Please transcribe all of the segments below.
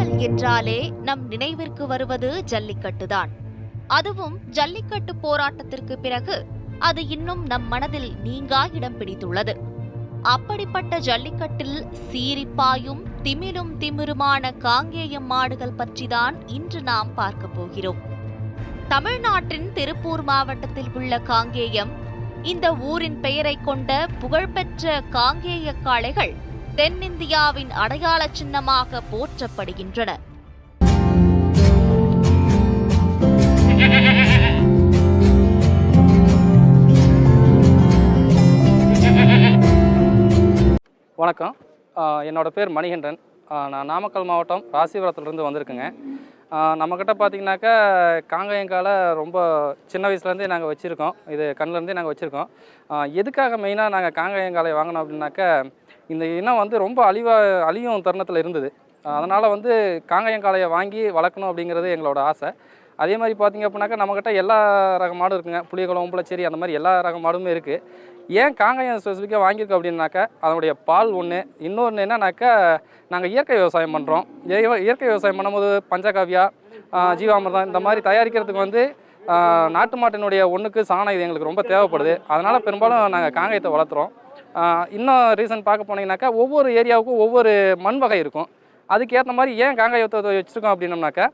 மாடுகள் என்றாலே நம் நினைவிற்கு வருவது ஜல்லிக்கட்டுதான். அதுவும் ஜல்லிக்கட்டு போராட்டத்திற்கு பிறகு அது இன்னும் நம் மனதில் நீங்கா இடம் பிடித்துள்ளது. அப்படிப்பட்ட ஜல்லிக்கட்டில் சீரிப்பாயும் திமிலும் திமிருமான காங்கேயம் மாடுகள் பற்றிதான் இன்று நாம் பார்க்க போகிறோம். தமிழ்நாட்டின் திருப்பூர் மாவட்டத்தில் உள்ள காங்கேயம், இந்த ஊரின் பெயரை கொண்ட புகழ்பெற்ற காங்கேய காளைகள் தென்னிந்தியாவின் அடையாள சின்னமாக போற்றப்படுகின்றன. வணக்கம், என்னோட பேர் மணிகண்டன். நான் நாமக்கல் மாவட்டம் ராசிபுரத்துலேருந்து வந்திருக்குங்க. நம்மக்கிட்ட பார்த்திங்கனாக்கா காங்கேயங்காலை ரொம்ப சின்ன வயசுலேருந்தே நாங்கள் வச்சுருக்கோம். இது கண்ணிலேருந்தே நாங்கள் வச்சுருக்கோம். எதுக்காக மெயினாக நாங்கள் காங்கேயங்காலை வாங்கினோம் அப்படின்னாக்கா, இந்த இனம் வந்து ரொம்ப அழியும் தருணத்தில் இருந்தது. அதனால் வந்து காங்கேயங்காலையை வாங்கி வளர்க்கணும் அப்படிங்கிறது எங்களோட ஆசை. அதே மாதிரி பார்த்திங்க அப்படின்னாக்கா நம்மக்கிட்ட எல்லா ரக மாடும் இருக்குங்க. புளியகுளம், உம்பளச்சேரி, அந்த மாதிரி எல்லா ரக மாடுமே இருக்குது. ஏன் காங்கேயம் ஸ்பெசிஃபிக்காக வாங்கியிருக்கோம் அப்படின்னாக்கா, அதனுடைய பால் ஒன்று. இன்னொன்று என்னன்னாக்கா, நாங்கள் இயற்கை விவசாயம் பண்ணுறோம். இயற்கை விவசாயம் பண்ணும்போது பஞ்சகாவியா, ஜீவாமிர்தம் இந்த மாதிரி தயாரிக்கிறதுக்கு வந்து நாட்டு மாட்டினுடைய ஒன்றுக்கு சாணம் இது எங்களுக்கு ரொம்ப தேவைப்படுது. அதனால் பெரும்பாலும் நாங்கள் காங்கேயத்தை வளர்த்துறோம். இன்னும் ரீசன் பார்க்க போனீங்கன்னாக்கா, ஒவ்வொரு ஏரியாவுக்கும் ஒவ்வொரு மண் வகை இருக்கும். அதுக்கேற்ற மாதிரி ஏன் காங்கேயத்தை வச்சுருக்கோம் அப்படின்னோம்னாக்கா,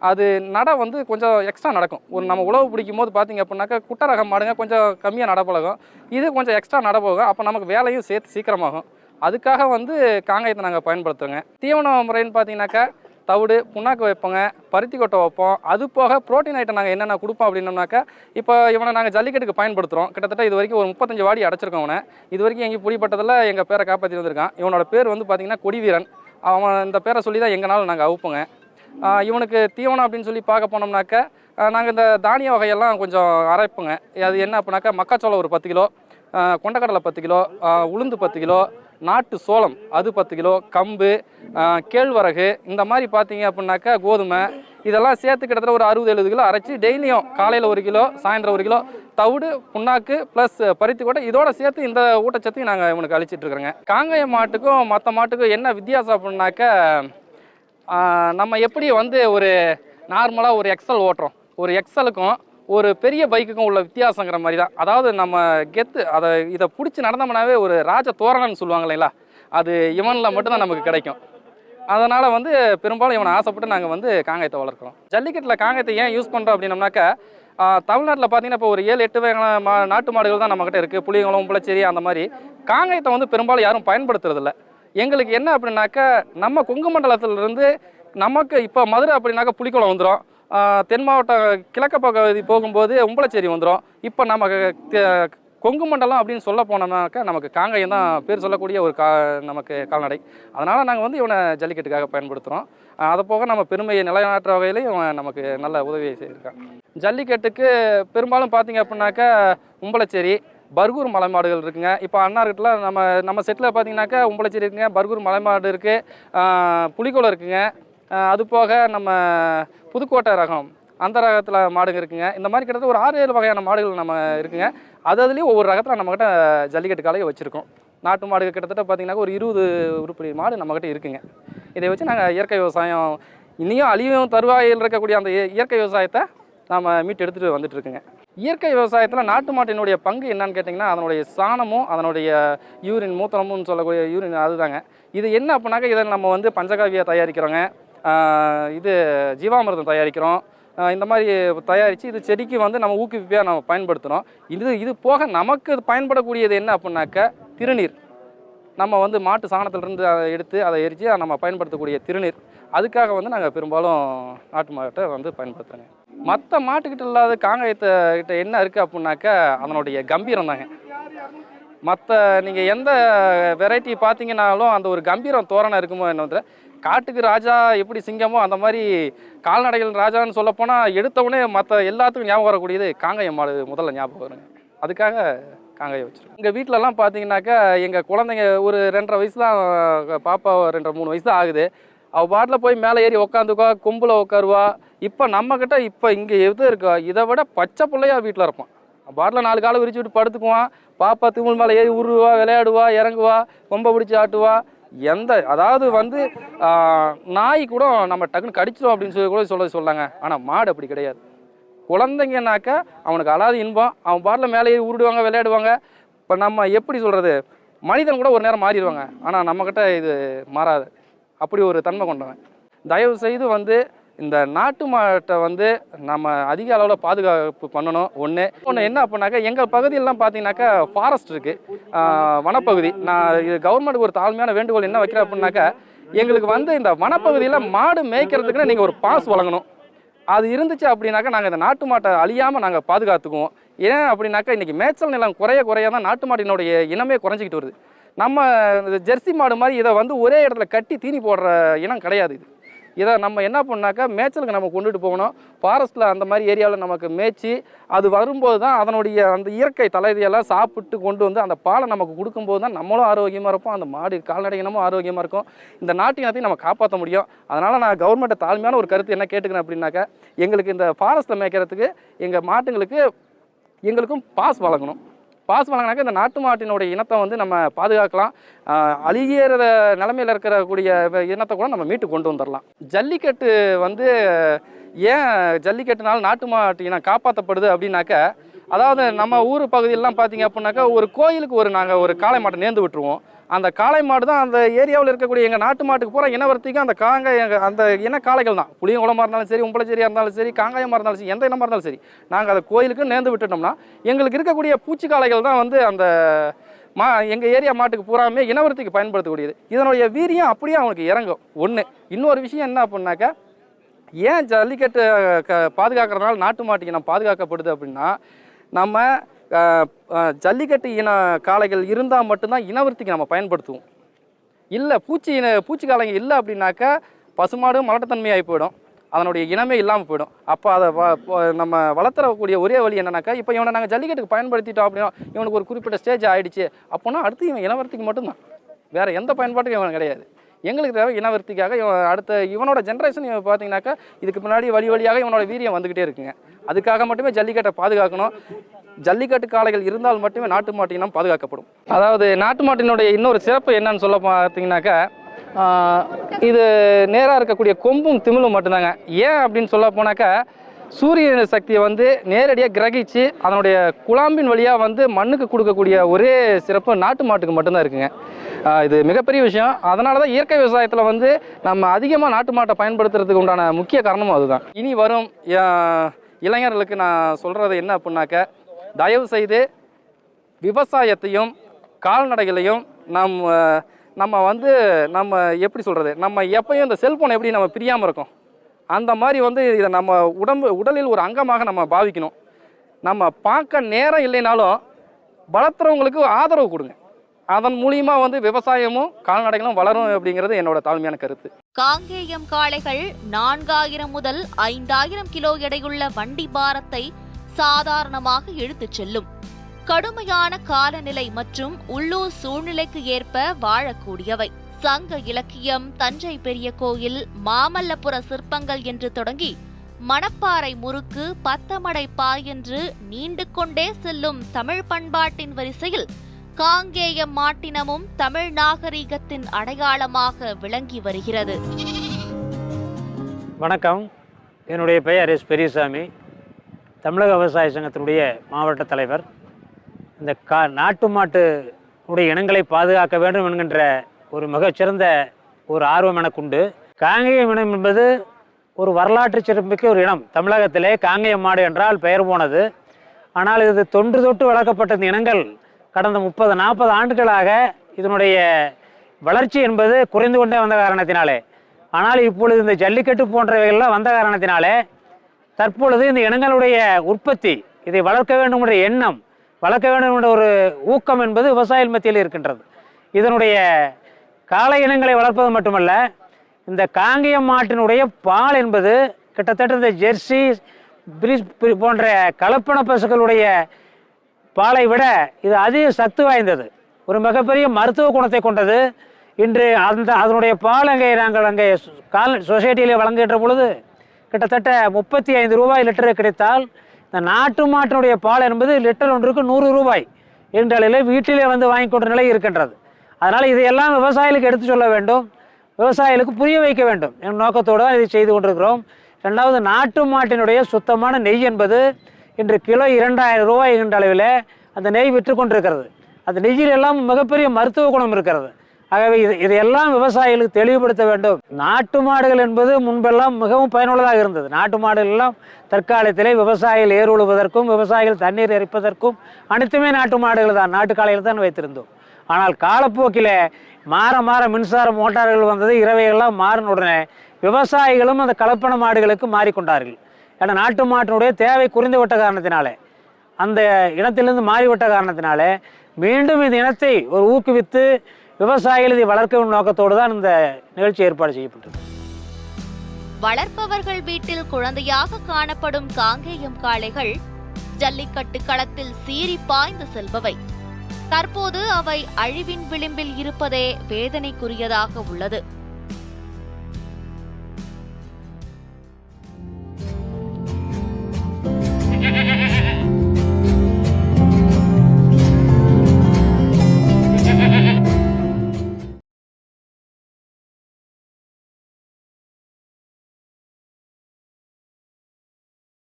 அது நடை வந்து கொஞ்சம் எக்ஸ்ட்ரா நடக்கும். ஒரு நம்ம உழவு பிடிக்கும் போது பார்த்திங்க அப்படின்னாக்கா, குட்டை ரகம் மாடுங்க கொஞ்சம் கம்மியாக நடப்பழகும். இது கொஞ்சம் எக்ஸ்ட்ரா நடப்போகும். அப்போ நமக்கு வேலையும் சேர்த்து சீக்கிரமாகும். அதுக்காக வந்து காங்கேயத்தை நாங்கள் பயன்படுத்துவோங்க. தீவன முறைன்னு பார்த்தீங்கன்னாக்கா, தவிடு, புண்ணாக்கு வைப்போங்க, பருத்தி கொட்டை வைப்போம். அது போக ப்ரோட்டீன் ஐட்டம் நாங்கள் என்னென்ன கொடுப்போம் அப்படின்னோம்னாக்கா, இப்போ இவனை நாங்கள் ஜல்லிக்கட்டுக்கு பயன்படுத்துகிறோம். கிட்டத்தட்ட இது வரைக்கும் ஒரு 35 வாடி அடைச்சிருக்கோம். அவனை இது வரைக்கும் எங்கேயும் பிடிப்பட்டதில் எங்கள் பேரை காப்பாற்றி வந்திருக்கான். இவனோட பேர் வந்து பார்த்திங்கன்னா கொடிவீரன். அவன் இந்த பேரை சொல்லி தான் எங்கனாலும் நாங்கள் அவுப்போங்க. இவனுக்கு தீவனம் அப்படின்னு சொல்லி பார்க்க போனோம்னாக்கா, நாங்கள் இந்த தானிய வகையெல்லாம் கொஞ்சம் அரைப்போங்க. அது என்ன அப்படின்னாக்கா, மக்காச்சோளம் ஒரு 10 கிலோ, கொண்டக்கடலை 10 கிலோ, உளுந்து 10 கிலோ, நாட்டு சோளம் அது 10 கிலோ, கம்பு, கேழ்வரகு, இந்த மாதிரி பார்த்தீங்க அப்படின்னாக்கா கோதுமை, இதெல்லாம் சேர்த்து கிட்டத்தட்ட ஒரு 60-70 கிலோ அரைச்சி டெய்லியும் காலையில் 1 கிலோ, சாயந்தரம் 1 கிலோ தவிடு, புண்ணாக்கு ப்ளஸ் பருத்தி கொட்டை இதோட சேர்த்து இந்த ஊட்டச்சத்தையும் நாங்கள் இவனுக்கு அழிச்சிட்ருக்குறோங்க. காங்கேய மாட்டுக்கும் மற்ற மாட்டுக்கும் என்ன வித்தியாசம் அப்படின்னாக்கா, நம்ம எப்படி வந்து ஒரு நார்மலாக ஒரு எக்ஸல் ஓட்டுறோம், ஒரு எக்ஸலுக்கும் ஒரு பெரிய பைக்குக்கும் உள்ள வித்தியாசங்கிற மாதிரி தான். அதாவது நம்ம கெத்து இதை பிடிச்சி நடந்தோம்னாவே ஒரு ராஜ தோரணன்னு சொல்லுவாங்க இல்லைங்களா, அது இவனில் மட்டும்தான் நமக்கு கிடைக்கும். அதனால் வந்து பெரும்பாலும் இவனை ஆசைப்பட்டு நாங்கள் வந்து காங்கேயத்தை வளர்க்குறோம். ஜல்லிக்கட்டில் காங்கேயத்தை ஏன் யூஸ் பண்ணுறோம் அப்படின்னோம்னாக்கா, தமிழ்நாட்டில் பார்த்தீங்கன்னா இப்போ ஒரு 7-8 வகையான நாட்டு மாடுகள் தான் நம்மக்கிட்ட இருக்குது. புளியகுளம், உம்பளச்சேரி, அந்த மாதிரி. காங்கேயத்தை வந்து பெரும்பாலும் யாரும் பயன்படுத்துறதில்ல. எங்களுக்கு என்ன அப்படின்னாக்கா, நம்ம கொங்கு மண்டலத்திலிருந்து நமக்கு இப்போ மதுரை அப்படின்னாக்கா புலிக்குளம் வந்துடும், தென் மாவட்டம் கிழக்கு பகுதி போகும்போது உம்பளச்சேரி வந்துடும். இப்போ நம்ம கொங்கு மண்டலம் அப்படின்னு சொல்ல போனோம்னாக்கா நமக்கு காங்கேயம் தான் பேர் சொல்லக்கூடிய ஒரு நமக்கு கால்நடை. அதனால் நாங்கள் வந்து இவனை ஜல்லிக்கட்டுக்காக பயன்படுத்துகிறோம். அதை போக நம்ம பெருமையை நிலைநாட்டுற வகையிலையும் இவன் நமக்கு நல்ல உதவியை செய்திருக்கான். ஜல்லிக்கட்டுக்கு பெரும்பாலும் பார்த்திங்க அப்படின்னாக்கா உம்பளச்சேரி, பர்கூர் மலை மாடுகள் இருக்குங்க. இப்போ அண்ணார்கிட்டல நம்ம செட்டில் பார்த்தீங்கன்னாக்கா உம்பளச்சேரி இருக்குங்க, பர்கூர் மலை மாடு இருக்குது, புலிக்குளம் இருக்குங்க. அது போக நம்ம புதுக்கோட்டை ரகம் அந்த ரகத்தில் மாடுங்க இருக்குங்க. இந்த மாதிரி கிட்டத்தட்ட ஒரு 6-7 வகையான மாடுகள் நம்ம இருக்குங்க. அதுலேயும் ஒவ்வொரு ரகத்தில் நம்மக்கிட்ட ஜல்லிக்கட்டு காலையை வச்சுருக்கோம். நாட்டு மாடு கிட்டத்தட்ட பார்த்திங்கனாக்கா ஒரு 20 உருப்படி மாடு நம்மக்கிட்ட இருக்குங்க. இதை வச்சு நாங்கள் இயற்கை விவசாயம், இனியும் அழியும் தருவாயில் இருக்கக்கூடிய அந்த இயற்கை விவசாயத்தை நாம் மீட்டு எடுத்துகிட்டு வந்துட்டுருக்குங்க. இயற்கை விவசாயத்தில் நாட்டு மாட்டினுடைய பங்கு என்னன்னு கேட்டிங்கன்னா, அதனுடைய சாணமும் அதனுடைய யூரின், மூத்திரமும் சொல்லக்கூடிய யூரின் அதுதாங்க. இது என்ன அப்படின்னாக்கா, இதை நம்ம வந்து பஞ்சகாவியா தயாரிக்கிறோங்க, இது ஜீவாமிர்தம் தயாரிக்கிறோம். இந்த மாதிரி தயாரித்து இது செடிக்கு வந்து நம்ம ஊக்குவிப்பாக நம்ம பயன்படுத்துகிறோம். இது போக நமக்கு பயன்படக்கூடியது என்ன அப்படின்னாக்கா, திருநீர். நம்ம வந்து மாட்டு சாணத்திலிருந்து அதை எடுத்து அதை எரித்து நம்ம பயன்படுத்தக்கூடிய திருநீர். அதுக்காக வந்து நாங்கள் பெரும்பாலும் நாட்டு மாட்டை வந்து பயன்படுத்துகிறோங்க. மற்ற மாட்டுக்கிட்ட இல்லாத காங்கேயத்துக்கிட்ட என்ன இருக்குது அப்படின்னாக்கா, அதனுடைய கம்பீரம் தாங்க. மற்ற நீங்கள் எந்த வெரைட்டி பார்த்தீங்கன்னாலும் அந்த ஒரு கம்பீரம் தோரணை இருக்குமோ என்ன, காட்டுக்கு ராஜா எப்படி சிங்கமோ அந்த மாதிரி கால்நடைகள் ராஜான்னு சொல்லப்போனால் எடுத்தவுடனே மற்ற எல்லாத்துக்கும் ஞாபகம் வரக்கூடியது காங்கேயம் மாடு முதல்ல ஞாபகம் வருங்க. அதுக்காக காங்கேயம் வச்சுருக்கோம். எங்கள் வீட்டிலலாம் பார்த்தீங்கன்னாக்கா, எங்கள் குழந்தைங்க ஒரு 2.5 வயசு தான், பாப்பா 2-3 வயசு தான் ஆகுது. அவள் பாட்டில் போய் மேலே ஏறி உக்காந்துக்குவா, கொம்பில் உட்காருவா. இப்போ நம்மக்கிட்ட இப்போ இங்கே எது இருக்கா, இதை விட பச்சை பிள்ளையா வீட்டில் இருப்பான். பாட்டில் 4 காலை விரிச்சு விட்டு படுத்துக்குவான். பாப்பா திமிழ் மேலே ஏறி உருவா, விளையாடுவா, இறங்குவா, கொம்பை பிடிச்சி ஆட்டுவா. அதாவது வந்து நாய் கூட நம்ம டக்குன்னு கடிச்சிடும் அப்படின்னு சொல்லி கூட சொல்லாங்க. ஆனால் மாடு அப்படி கிடையாது. குழந்தைங்கன்னாக்கா அவனுக்கு அலாது இன்பம், அவன் பாட்டில் மேலே உருடுவாங்க, விளையாடுவாங்க. இப்போ நம்ம எப்படி சொல்கிறது, மனிதன் கூட ஒரு நேரம் மாறிடுவாங்க. ஆனால் நம்மக்கிட்ட இது மாறாது. அப்படி ஒரு தன்மை கொண்டவன். தயவு செய்து வந்து இந்த நாட்டு மாட்டை வந்து நம்ம அதிக அளவில் பாதுகாப்பு பண்ணணும். ஒன்று என்ன அப்படின்னாக்கா, எங்கள் பகுதியெல்லாம் பார்த்தீங்கன்னாக்கா ஃபாரஸ்ட் இருக்குது, வனப்பகுதி. நான் இது கவர்மெண்ட்டுக்கு ஒரு தாழ்மையான வேண்டுகோள் என்ன வைக்கிறேன் அப்படின்னாக்கா, எங்களுக்கு வந்து இந்த வனப்பகுதியில் மாடு மேய்க்கிறதுக்குன்னு நீங்கள் ஒரு பாஸ் வழங்கணும். அது இருந்துச்சு அப்படின்னாக்கா நாங்கள் இந்த நாட்டு மாட்டை அழியாமல் நாங்கள் பாதுகாத்துக்குவோம். ஏன் அப்படின்னாக்கா இன்றைக்கி மேய்ச்சல் நிலம் குறைய தான் நாட்டு மாட்டினுடைய இனமே குறைஞ்சிக்கிட்டு வருது. நம்ம ஜெர்சி மாடு மாதிரி இதை வந்து ஒரே இடத்துல கட்டி தீனி போடுற இனம் கிடையாது. இதை நம்ம என்ன பண்ணாக்கா மேய்ச்சலுக்கு நம்ம கொண்டுட்டு போகணும். ஃபாரஸ்ட்டில் அந்த மாதிரி ஏரியாவில் நமக்கு மேய்ச்சி அது வரும்போது தான் அதனுடைய அந்த இயற்கை தலைவியெல்லாம் சாப்பிட்டு கொண்டு வந்து அந்த பாலை நமக்கு கொடுக்கும்போது தான் நம்மளும் ஆரோக்கியமாக இருப்போம், அந்த மாடு கால்நடை இனமும் ஆரோக்கியமாக இருக்கும், இந்த நாட்டு இனத்தையும் நம்ம காப்பாற்ற முடியும். அதனால் நான் கவர்மெண்ட்டை தாழ்மையான ஒரு கருத்து என்ன கேட்டுக்கிறேன் அப்படின்னாக்கா, எங்களுக்கு இந்த ஃபாரஸ்ட்டில் மேய்க்கிறதுக்கு எங்கள் மாட்டுங்களுக்கு எங்களுக்கும் பாஸ் வழங்கணும். பாஸ் வழங்கினாக்க இந்த நாட்டு மாட்டினுடைய இனத்தை வந்து நம்ம பாதுகாக்கலாம். அழிகிற நிலைமையில் இருக்கக்கூடிய இனத்தை கூட நம்ம மீட்டு கொண்டு வந்துடலாம். ஜல்லிக்கட்டு வந்து ஏன் ஜல்லிக்கட்டுனால நாட்டு மாட்டு இனம் காப்பாற்றப்படுது அப்படின்னாக்க, அதாவது நம்ம ஊர் பகுதியிலலாம் பார்த்தீங்க அப்படின்னாக்கா ஒரு கோயிலுக்கு நாங்கள் ஒரு காளை மாட்டை நேர்ந்து விட்டுருவோம். அந்த காளை மாடு தான் அந்த ஏரியாவில் இருக்கக்கூடிய எங்கள் நாட்டு மாட்டுக்கு பூரா இனவர்த்திக்கும் அந்த அந்த இன காளைகள் தான். புளியங்குளமாக இருந்தாலும் சரி, உம்பளச்சேரியாக இருந்தாலும் சரி, காங்காயமாக இருந்தாலும் சரி, எந்த இனமாக இருந்தாலும் சரி, நாங்கள் அதை கோயிலுக்கு நேர்ந்து விட்டுட்டோம்னா எங்களுக்கு இருக்கக்கூடிய பூச்சி காளைகள் தான் வந்து அந்த எங்கள் ஏரியா மாட்டுக்கு பூராமே இனவர்த்திக்கு பயன்படுத்தக்கூடியது. இதனுடைய வீரியம் அப்படியே அவனுக்கு இறங்கும். ஒன்று. இன்னொரு விஷயம் என்ன அப்படின்னாக்கா, ஏன் ஜல்லிக்கட்டு பாதுகாக்கிறதுனால நாட்டு மாட்டுக்கு இனம் பாதுகாக்கப்படுது அப்படின்னா, நம்ம ஜல்லிக்கட்டு இன காளைகள் இருந்தால் மட்டும்தான் இனவர்த்திக்கு நம்ம பயன்படுத்துவோம். இல்லை பூச்சி காளைங்க இல்லை அப்படின்னாக்கா பசுமாடு மலட்டுத்தன்மையாகி போயிடும், அதனுடைய இனமே இல்லாமல் போயிடும். அப்போ அதை நம்ம வளர்த்துறக்கூடிய ஒரே வழி என்னன்னாக்கா, இப்போ இவனை நாங்கள் ஜல்லிக்கட்டுக்கு பயன்படுத்திட்டோம் அப்படின்னா இவனுக்கு ஒரு குறிப்பிட்ட ஸ்டேஜ் ஆகிடுச்சு அப்போனா அடுத்து இவன் இனவர்த்திக்கு மட்டும்தான், வேறு எந்த பயன்பாட்டுக்கும் இவன் கிடையாது. எங்களுக்கு தேவை இனவர்த்திக்காக. இவனோட ஜென்ரேஷன் பார்த்தீங்கன்னாக்கா இதுக்கு முன்னாடி வழியாக இவனோட வீரியம் வந்துக்கிட்டே இருக்குங்க. அதுக்காக மட்டுமே ஜல்லிக்கட்டை பாதுகாக்கணும். ஜல்லிக்கட்டு காளைகள் இருந்தால் மட்டுமே நாட்டு மாட்டு இனம் பாதுகாக்கப்படும். அதாவது நாட்டு மாட்டினுடைய இன்னொரு சிறப்பு என்னன்னு சொல்ல பார்த்தீங்கன்னாக்கா, இது நேராக இருக்கக்கூடிய கொம்பும் திமிழும் மட்டும்தாங்க. ஏன் அப்படின்னு சொல்ல போனாக்கா, சூரிய சக்தியை வந்து நேரடியாக கிரகிச்சு அதனுடைய குழாம்பின் வழியாக வந்து மண்ணுக்கு கொடுக்கக்கூடிய ஒரே சிறப்பு நாட்டு மாட்டுக்கு மட்டும்தான் இருக்குங்க. இது மிகப்பெரிய விஷயம். அதனால தான் இயற்கை விவசாயத்தில் வந்து நம்ம அதிகமாக நாட்டு மாட்டை பயன்படுத்துறதுக்கு உண்டான முக்கிய காரணமும் அதுதான். இனி வரும் இளைஞர்களுக்கு நான் சொல்கிறது என்ன அப்படின்னாக்க, தயவு செய்து விவசாயத்தையும் கால்நடைகளையும் நம்ம வந்து நம்ம எப்படி சொல்கிறது, நம்ம எப்பயும் இந்த செல்ஃபோன் எப்படி நம்ம பிரியாமல் இருக்கோம் அந்த மாதிரி வந்து இதை நம்ம உடலில் ஒரு அங்கமாக நம்ம பாவிக்கணும். நம்ம பார்க்க நேரம் இல்லைனாலும் வளர்த்துறவங்களுக்கு ஆதரவு கொடுங்க. அதன் மூலியமா வந்து விவசாயமும் கால்நடைகளும் வளரும் அப்படிங்கிறது என்னோட தாழ்மையான கருத்து. காங்கேயம் காளைகள் 4000 முதல் 5000 கிலோ எடையுள்ள வண்டி பாரத்தை சாதாரணமாக இழுத்துச் செல்லும். கடுமையான காலநிலை மற்றும் உள்ளூர் சூழ்நிலைக்கு ஏற்ப வாழக்கூடியவை. சங்க இலக்கியம், தஞ்சை பெரிய கோயில், மாமல்லபுர சிற்பங்கள் என்று தொடங்கி மணப்பாறை முறுக்கு, பத்தமடை பாய் என்று நீண்டு கொண்டே செல்லும் தமிழ் பண்பாட்டின் வரிசையில் காங்கேயம் மாட்டினமும் தமிழ் நாகரிகத்தின் அடையாளமாக விளங்கி வருகிறது. வணக்கம், என்னுடைய பெயர் எஸ் பெரியசாமி, தமிழக விவசாய சங்கத்தினுடைய மாவட்ட தலைவர். இந்த நாட்டு மாட்டு உடைய இனங்களை பாதுகாக்க வேண்டும் என்கின்ற ஒரு மிகச்சிறந்த ஒரு ஆர்வம் எனக்குண்டு. காங்கேயம் இனம் என்பது ஒரு வரலாற்று சிறப்புமிக்க ஒரு இனம். தமிழகத்திலே காங்கேயம் மாடு என்றால் பெயர் போனது. ஆனால் இது தொன்று தொட்டு வளர்க்கப்பட்ட இந்த இனங்கள் கடந்த 30-40 ஆண்டுகளாக இதனுடைய வளர்ச்சி என்பது குறைந்து கொண்டே வந்த காரணத்தினாலே, ஆனால் இப்பொழுது இந்த ஜல்லிக்கட்டு போன்றவைகள்லாம் வந்த காரணத்தினாலே தற்பொழுது இந்த இனங்களுடைய உற்பத்தி, இதை வளர்க்க வேண்டும் என்ற எண்ணம், வளர்க்க வேண்டும் என்ற ஒரு ஊக்கம் என்பது விவசாயிகள் மத்தியில் இருக்கின்றது. இதனுடைய காளை இனங்களை வளர்ப்பது மட்டுமல்ல, இந்த காங்கேயம் மாட்டினுடைய பால் என்பது கிட்டத்தட்ட இந்த ஜெர்சி, பிரிஸ் போன்ற கலப்பின பசுக்களுடைய பாலை விட இது அதிக சத்து வாய்ந்தது, ஒரு மிகப்பெரிய மருத்துவ குணத்தை கொண்டது. இன்று அதனுடைய பால் நாங்கள் அங்கே சொசைட்டியிலே வழங்குகின்ற பொழுது கிட்டத்தட்ட 35 ரூபாய் லிட்டரு கிடைத்தால், இந்த நாட்டு மாட்டினுடைய பால் என்பது லிட்டர் ஒன்றுக்கு 100 ரூபாய் என்ற நிலையில் வீட்டிலே வந்து வாங்கி கொண்ட நிலை இருக்கின்றது. அதனால் இதையெல்லாம் விவசாயிகளுக்கு எடுத்து சொல்ல வேண்டும், விவசாயிகளுக்கு புரிய வைக்க வேண்டும் என்ற நோக்கத்தோடு தான் இதை செய்து கொண்டிருக்கிறோம். ரெண்டாவது, நாட்டு மாட்டினுடைய சுத்தமான நெய் என்பது இன்று கிலோ 2000 ரூபாய் என்ற அளவில் அந்த நெய் விற்று கொண்டிருக்கிறது. அந்த நெய்யில் எல்லாம் மிகப்பெரிய மருத்துவ குணம் இருக்கிறது. ஆகவே இதையெல்லாம் விவசாயிகளுக்கு தெளிவுபடுத்த வேண்டும். நாட்டு மாடுகள் என்பது முன்பெல்லாம் மிகவும் பயனுள்ளதாக இருந்தது. நாட்டு மாடுகள் எல்லாம் தற்காலத்திலே விவசாயிகள் ஏர் உழுவதற்கும் விவசாயிகள் தண்ணீர் எரிப்பதற்கும் அனைத்துமே நாட்டு மாடுகள் தான், நாட்டு காலையில் தான் வைத்திருந்தோம். ஆனால் காலப்போக்கில் மாற மின்சார மோட்டார்கள் வந்தது, இரவைகள்லாம் மாறின உடனே விவசாயிகளும் அந்த கலப்பண மாடுகளுக்கு மாறிக்கொண்டார்கள். ஏன்னா நாட்டு மாட்டினுடைய தேவை குறைந்துவிட்ட காரணத்தினாலே, அந்த இனத்திலிருந்து மாறிவிட்ட காரணத்தினாலே மீண்டும் இந்த இனத்தை ஒரு ஊக்குவித்து விவசாயிகள் இதை வளர்க்கும் நோக்கத்தோடு தான் இந்த நிகழ்ச்சி ஏற்பாடு செய்யப்பட்டது. வளர்ப்பவர்கள் வீட்டில் குழந்தையாக காணப்படும் காங்கேயம் காளைகள் ஜல்லிக்கட்டு களத்தில் சீறி பாய்ந்து செல்பவை. தற்போது அவை அழிவின் விளிம்பில் இருப்பதே வேதனைக்குரியதாக உள்ளது.